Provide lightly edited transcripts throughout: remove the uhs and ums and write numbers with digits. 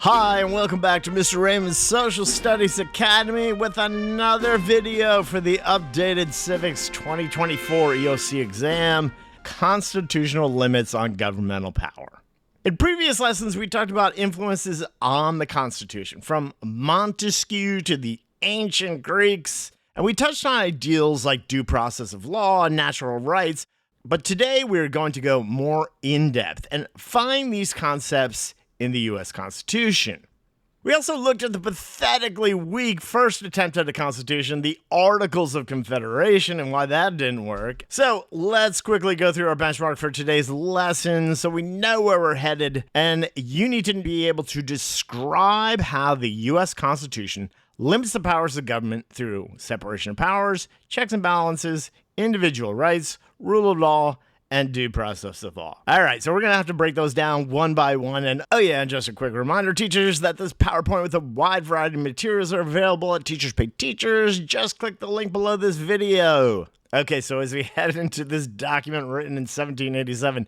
Hi, and welcome back to Mr. Raymond's Social Studies Academy with another video for the updated Civics 2024 EOC exam, Constitutional Limits on Governmental Power. In previous lessons, we talked about influences on the Constitution, from Montesquieu to the ancient Greeks, and we touched on ideals like due process of law and natural rights, but today we're going to go more in-depth and find these concepts in the U.S. Constitution. We also looked at the pathetically weak first attempt at a constitution, the Articles of Confederation, and why that didn't work. So let's quickly go through our benchmark for today's lesson so we know where we're headed, and you need to be able to describe how the U.S. Constitution limits the powers of government through separation of powers, checks and balances, individual rights, rule of law, and due process of law. All right, so we're going to have to break those down one by one. And oh yeah, and just a quick reminder, teachers, that this PowerPoint with a wide variety of materials are available at Teachers Pay Teachers. Just click the link below this video. Okay, so as we head into this document written in 1787,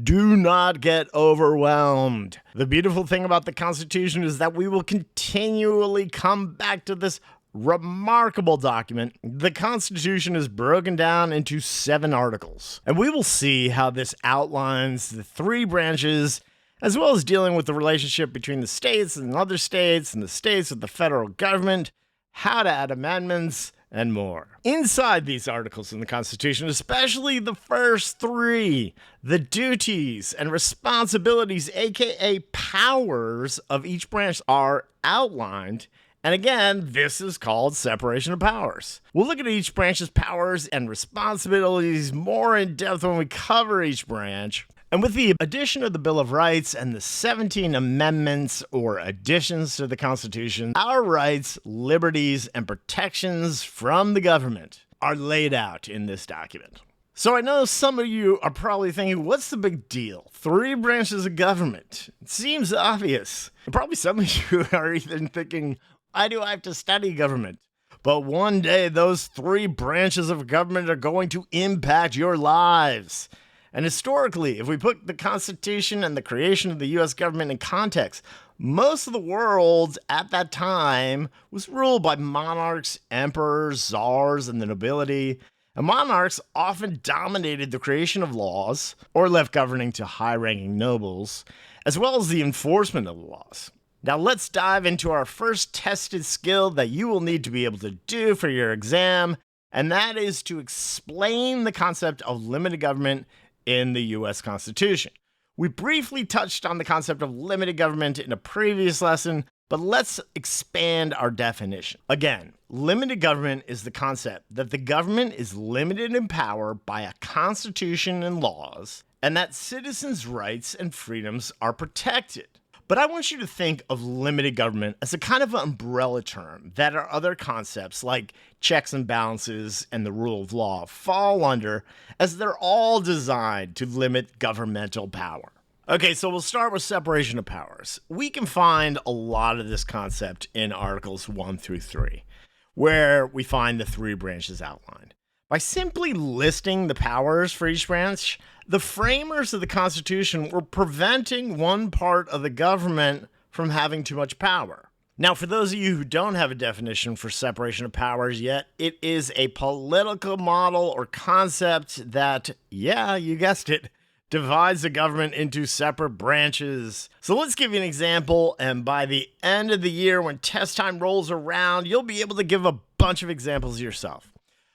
do not get overwhelmed. The beautiful thing about the Constitution is that we will continually come back to this remarkable document. The Constitution is broken down into 7 articles, and we will see how this outlines the 3 branches, as well as dealing with the relationship between the states and other states and the states with the federal government, how to add amendments, and more. Inside these articles in the Constitution, especially the first 3, the duties and responsibilities, aka powers of each branch, are outlined. And again, this is called separation of powers. We'll look at each branch's powers and responsibilities more in depth when we cover each branch. And with the addition of the Bill of Rights and the 17 amendments or additions to the Constitution, our rights, liberties, and protections from the government are laid out in this document. So I know some of you are probably thinking, what's the big deal? 3 branches of government. It seems obvious. And probably some of you are even thinking, why do I have to study government? But one day, those 3 branches of government are going to impact your lives. And historically, if we put the Constitution and the creation of the U.S. government in context, most of the world at that time was ruled by monarchs, emperors, czars, and the nobility. And monarchs often dominated the creation of laws or left governing to high-ranking nobles, as well as the enforcement of the laws. Now let's dive into our first tested skill that you will need to be able to do for your exam, and that is to explain the concept of limited government in the U.S. Constitution. We briefly touched on the concept of limited government in a previous lesson, but let's expand our definition. Again, limited government is the concept that the government is limited in power by a constitution and laws, and that citizens' rights and freedoms are protected. But I want you to think of limited government as a kind of umbrella term that our other concepts like checks and balances and the rule of law fall under, as they're all designed to limit governmental power. Okay, so we'll start with separation of powers. We can find a lot of this concept in Articles 1 through 3, where we find the 3 branches outlined. By simply listing the powers for each branch, the framers of the Constitution were preventing one part of the government from having too much power. Now, for those of you who don't have a definition for separation of powers yet, it is a political model or concept that, yeah, you guessed it, divides the government into separate branches. So let's give you an example, and by the end of the year, when test time rolls around, you'll be able to give a bunch of examples yourself.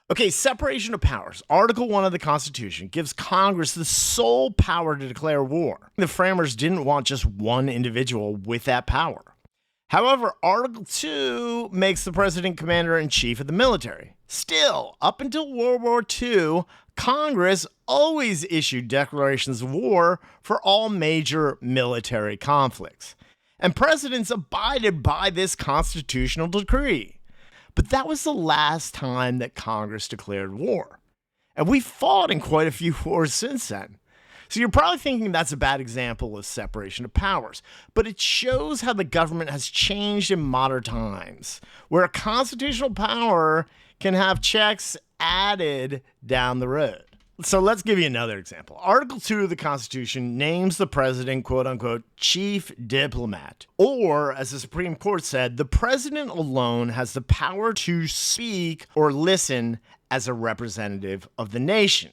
Okay, separation of powers. Article 1 of the Constitution gives Congress the sole power to declare war. The framers didn't want just one individual with that power. However, Article 2 makes the president commander-in-chief of the military. Still, up until World War II, Congress always issued declarations of war for all major military conflicts. And presidents abided by this constitutional decree. But that was the last time that Congress declared war. And we fought in quite a few wars since then. So you're probably thinking that's a bad example of separation of powers. But it shows how the government has changed in modern times, where a constitutional power can have checks added down the road. So let's give you another example. Article 2 of the Constitution names the president, quote unquote, chief diplomat. Or, as the Supreme Court said, the president alone has the power to speak or listen as a representative of the nation.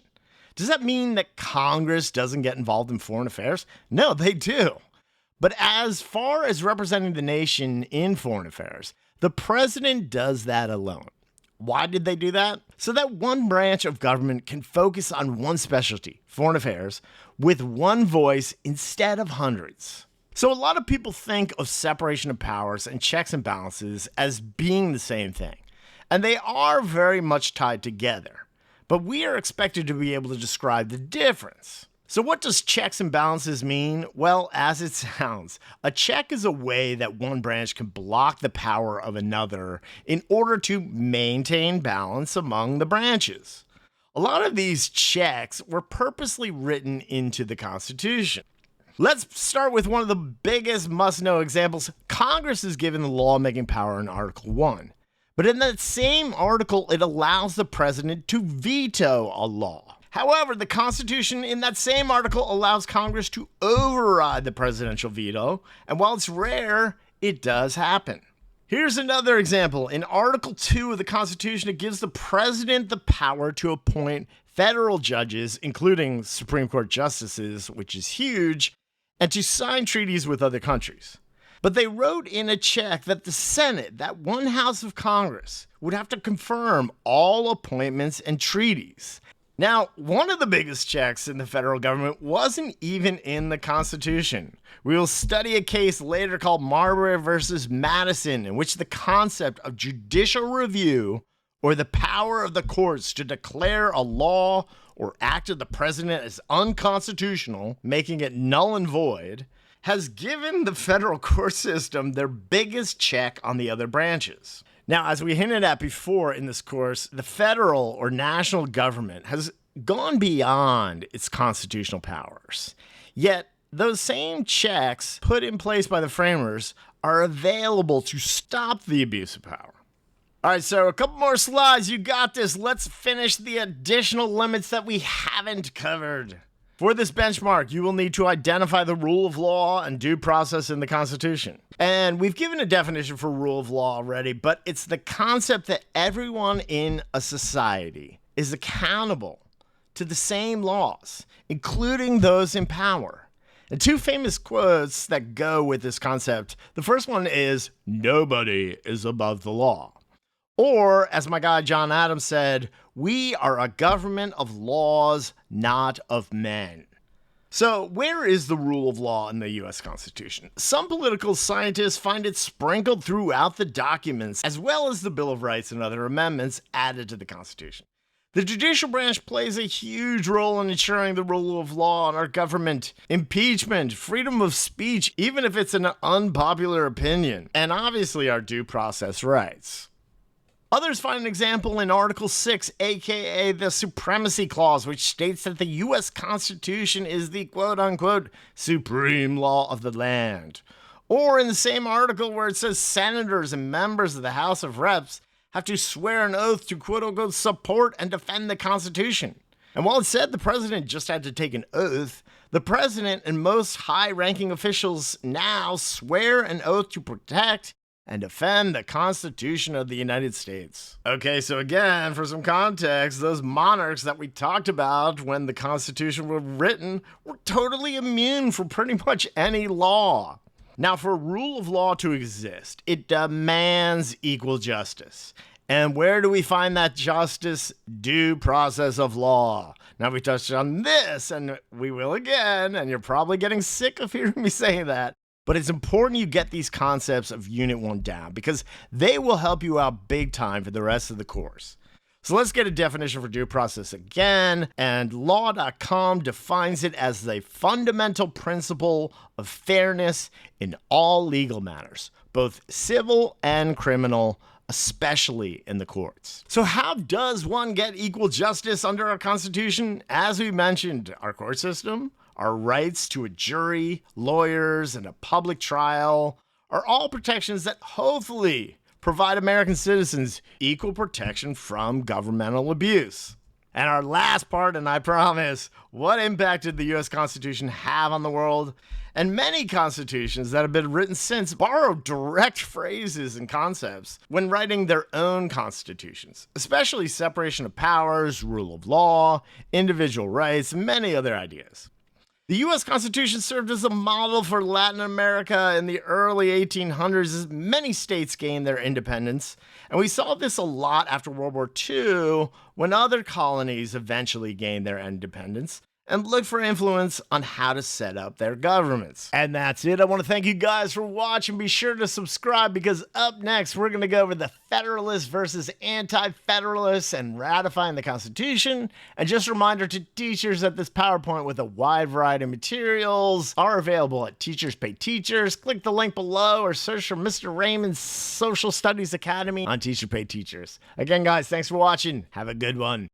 Does that mean that Congress doesn't get involved in foreign affairs? No, they do. But as far as representing the nation in foreign affairs, the president does that alone. Why did they do that? So that one branch of government can focus on one specialty, foreign affairs, with one voice instead of hundreds. So a lot of people think of separation of powers and checks and balances as being the same thing. And they are very much tied together. But we are expected to be able to describe the difference. So what does checks and balances mean? Well, as it sounds, a check is a way that one branch can block the power of another in order to maintain balance among the branches. A lot of these checks were purposely written into the Constitution. Let's start with one of the biggest must-know examples. Congress is given the lawmaking power in Article 1. But in that same article, it allows the president to veto a law. However, the Constitution in that same article allows Congress to override the presidential veto, and while it's rare, it does happen. Here's another example. In Article 2 of the Constitution, it gives the president the power to appoint federal judges, including Supreme Court justices, which is huge, and to sign treaties with other countries. But they wrote in a check that the Senate, that one house of Congress, would have to confirm all appointments and treaties. Now, one of the biggest checks in the federal government wasn't even in the Constitution. We will study a case later called Marbury versus Madison, in which the concept of judicial review, or the power of the courts to declare a law or act of the president as unconstitutional, making it null and void, has given the federal court system their biggest check on the other branches. Now, as we hinted at before in this course, the federal or national government has gone beyond its constitutional powers. Yet, those same checks put in place by the framers are available to stop the abuse of power. All right, so a couple more slides. You got this. Let's finish the additional limits that we haven't covered. For this benchmark, you will need to identify the rule of law and due process in the Constitution. And we've given a definition for rule of law already, but it's the concept that everyone in a society is accountable to the same laws, including those in power. And two famous quotes that go with this concept. The first one is, "Nobody is above the law." Or, as my guy John Adams said, "We are a government of laws, not of men." So, where is the rule of law in the U.S. Constitution? Some political scientists find it sprinkled throughout the documents, as well as the Bill of Rights and other amendments added to the Constitution. The judicial branch plays a huge role in ensuring the rule of law in our government. Impeachment, freedom of speech, even if it's an unpopular opinion, and obviously our due process rights. Others find an example in Article 6, aka the Supremacy Clause, which states that the U.S. Constitution is the quote-unquote supreme law of the land. Or in the same article where it says senators and members of the House of Reps have to swear an oath to quote-unquote support and defend the Constitution. And while it said the president just had to take an oath, the president and most high-ranking officials now swear an oath to protect and defend the Constitution of the United States. Okay, so again, for some context, those monarchs that we talked about when the Constitution was written were totally immune from pretty much any law. Now, for a rule of law to exist, it demands equal justice. And where do we find that justice? Due process of law. Now, we touched on this, and we will again, and you're probably getting sick of hearing me saying that. But it's important you get these concepts of Unit 1 down because they will help you out big time for the rest of the course. So let's get a definition for due process again, and law.com defines it as the fundamental principle of fairness in all legal matters, both civil and criminal, especially in the courts. So how does one get equal justice under our Constitution? As we mentioned, our court system, our rights to a jury, lawyers, and a public trial are all protections that hopefully provide American citizens equal protection from governmental abuse. And our last part, and I promise, what impact did the U.S. Constitution have on the world? And many constitutions that have been written since borrow direct phrases and concepts when writing their own constitutions, especially separation of powers, rule of law, individual rights, and many other ideas. The U.S. Constitution served as a model for Latin America in the early 1800s as many states gained their independence, and we saw this a lot after World War II when other colonies eventually gained their independence and looked for influence on how to set up their governments. And that's it. I want to thank you guys for watching. Be sure to subscribe because up next we're going to go over the Federalists versus Anti-Federalists and ratifying the Constitution. And just a reminder to teachers that this PowerPoint with a wide variety of materials are available at Teachers Pay Teachers. Click the link below or search for Mr. Raymond's Social Studies Academy on Teacher Pay Teachers. Again, guys, thanks for watching. Have a good one.